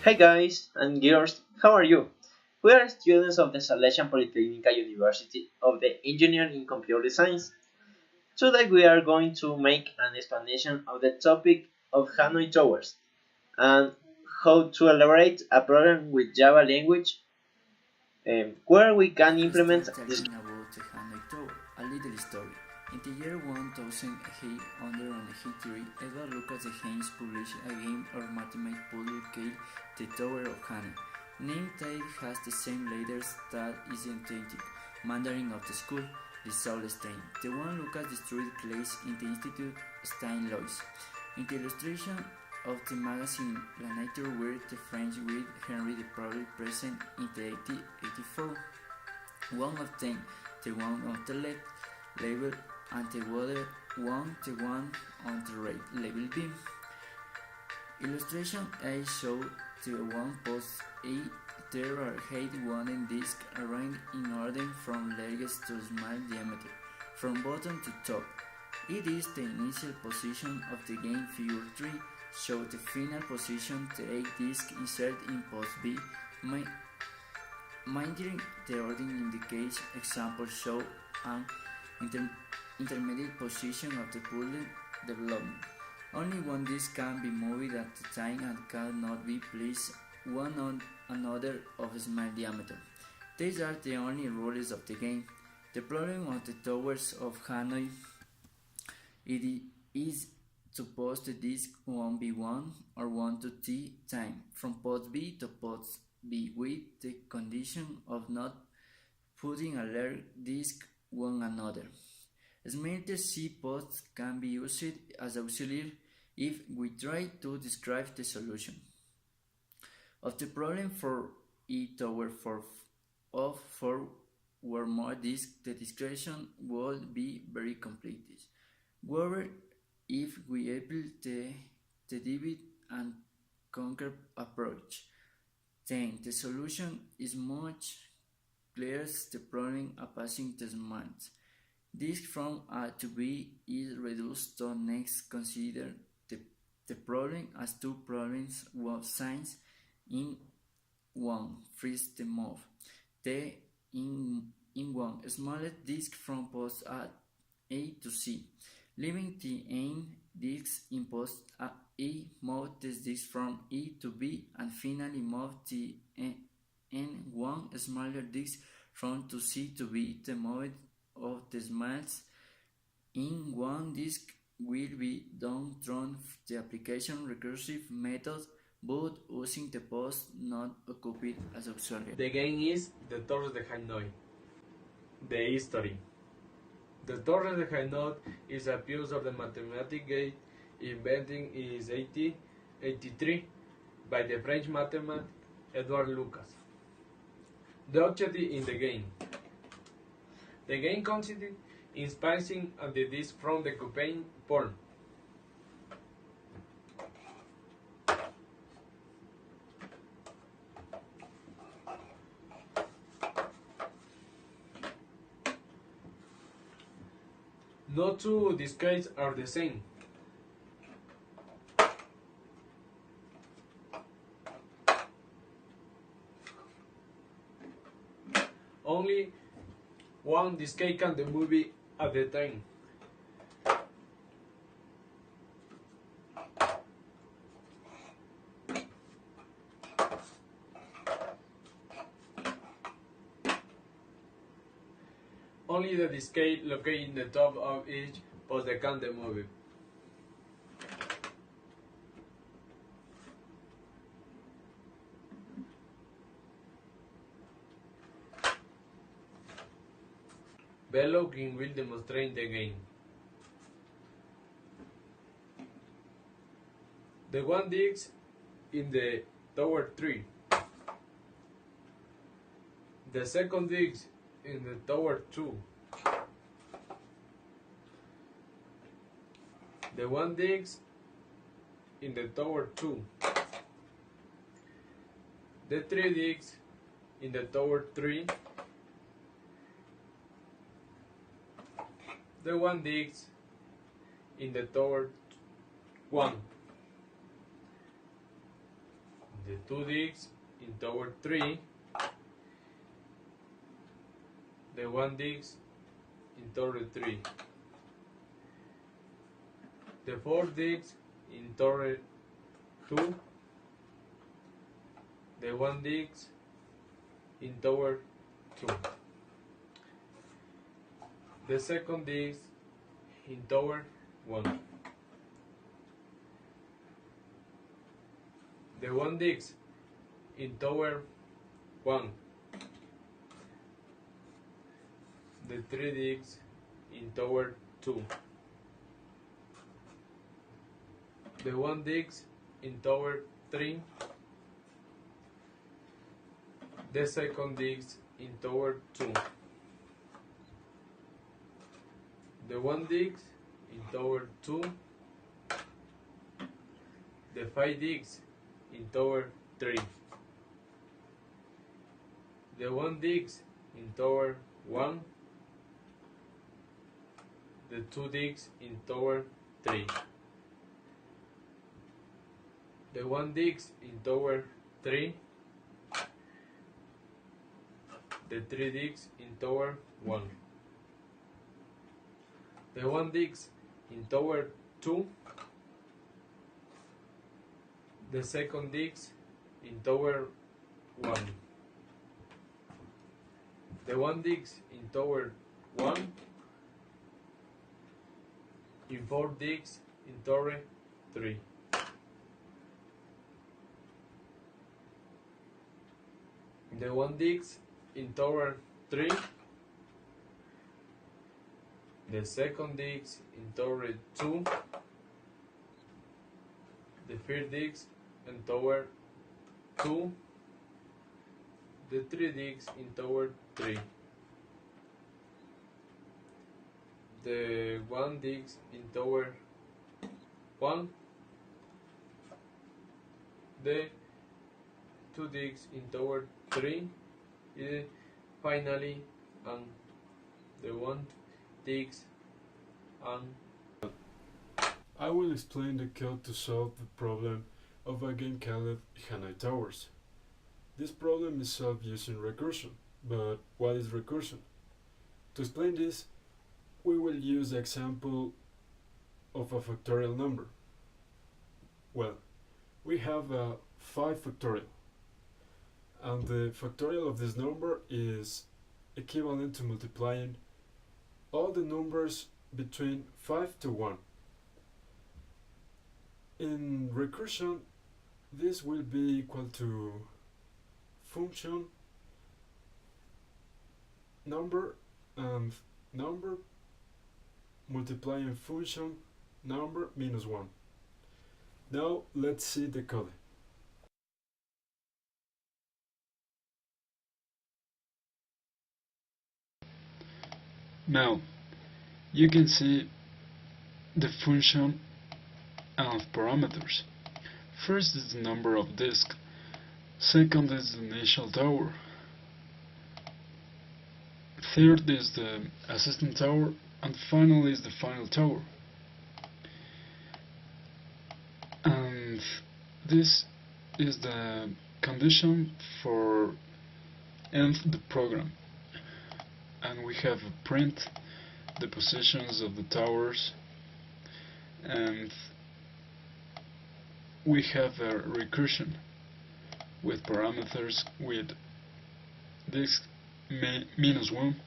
Hi guys and girls, how are you? We are students of the Salesian Polytechnic University of the Engineering in Computer Science. Today we are going to make an explanation of the topic of Hanoi towers and how to elaborate a program with Java language where we can Let's implement start this. talking about the Hanoi Tower, a little story. In the year 1800 on the history, Edward Lucas de Haynes published a game of mathematics puzzle called The Tower of Hanoi. Name tag has the same letters that is the authentic Mandarin of the school, the Saul Stein. The one Lucas destroyed place in the Institute Stein Lois. In the illustration of the magazine La Nature were the French with Henry the probably present in the 1884. One of them, the one on the left label, and the other one, the one on the right label B. Illustration A shows the one post A. There are 8 wooden discs arranged in order from largest to small diameter, from bottom to top. It is the initial position of the game. Figure 3 shows the final position. The 8 discs insert in post B. Minding the order indicates example show an intermediate position of the puzzle development. Only one disc can be moved at a time and cannot be placed one on another of small diameter. These are the only rules of the game. The problem of the towers of Hanoi it is to post the disc 1v1 or 1 to t time from post B to post B with the condition of not putting a large disc one another. Smarter C posts can be used as auxiliary if we try to describe the solution of the problem for E tower for of 4 or more discs. The description would be very complete. However, if we apply the divide and conquer approach, then the solution is much clearer. The problem of passing the months. This from A to B is reduced to next consider the problem as two problems with signs in one. Freeze the move. The in one smallest disk from post A to C, leaving the n disks in post E, move this disk from E to B, and finally move the n one smaller disk from to C to B. The movement of the smalls in one disk will be done through the application recursive method, but using the post not occupied as auxiliary. The game is the Torres de Hanoi. The history. The Torres de Hanoi is a piece of the mathematical gate invented in 1883 by the French mathematician Edward Lucas. The objective in the game. The game consisted in splicing on the disk from the coupling port. No two disks are the same. Only one disk can the movie at the time. Only the disk located in the top of each post can the movie. Below will demonstrate the game. The one disk in the tower 3. The second disk in the tower 2. The one disk in the tower 2. The 3 disks in the tower 3. The one disk in the tower 1. the 2 digs in tower 3, the 1 digs in tower 3, the 4 digs in tower 2, the 1 digs in tower 2, the second digs in tower 1, the 1 digs in tower 1, the 3 digs in tower 2, the 1 digs in tower 3, the second digs in tower 2, the 1 digs in tower 2, the 5 digs in tower 3, the 1 digs in tower 1, the 2 digs in tower 3, the 1 digs in tower 3, the 3 digs in tower 1, the 1 digs in tower 2, the second digs in tower 1, the 1 digs in tower 1, in 4 digs in tower 3. The 1 digs in tower 3, the second digs in tower 2, the third digs in tower 2, the 3 digs in tower 3, the 1 digs in tower 1, the 2 digs in tower 3, finally, and the 1 digs and I will explain the code to solve the problem of a game called Hanoi Towers. This problem is solved using recursion, but what is recursion? To explain this, we will use the example of a factorial number. Well, we have a 5 factorial, and the factorial of this number is equivalent to multiplying all the numbers between 5 to 1. In recursion, this will be equal to function number and number multiplying function number minus 1. Now let's see the code. Now you can see the function and parameters. First is the number of disk, second is the initial tower, third is the assistant tower, and finally is the final tower. And this is the condition for end the program. And we have a print the positions of the towers, and we have a recursion with parameters with disk minus 1,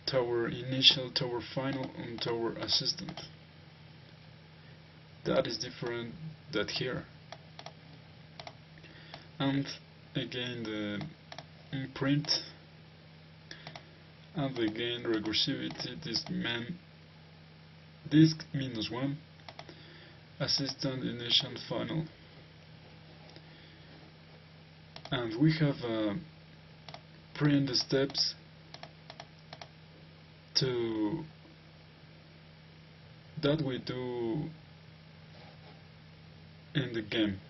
tower initial, tower final, and tower assistant. That is different than here. And again the imprint, and again recursivity, disk minus 1, assistant, initial, final. And we have print steps to that we do in the game.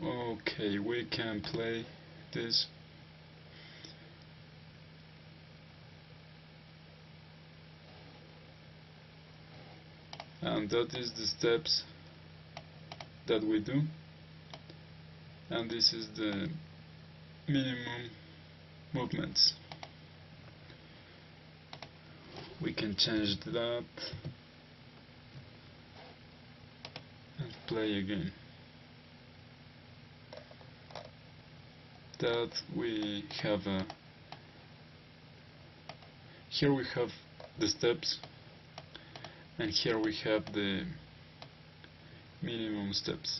Okay, we can play this. And that is the steps that we do, and this is the minimum movements. We can change that and play again. That we have here we have the steps, and here we have the minimum steps.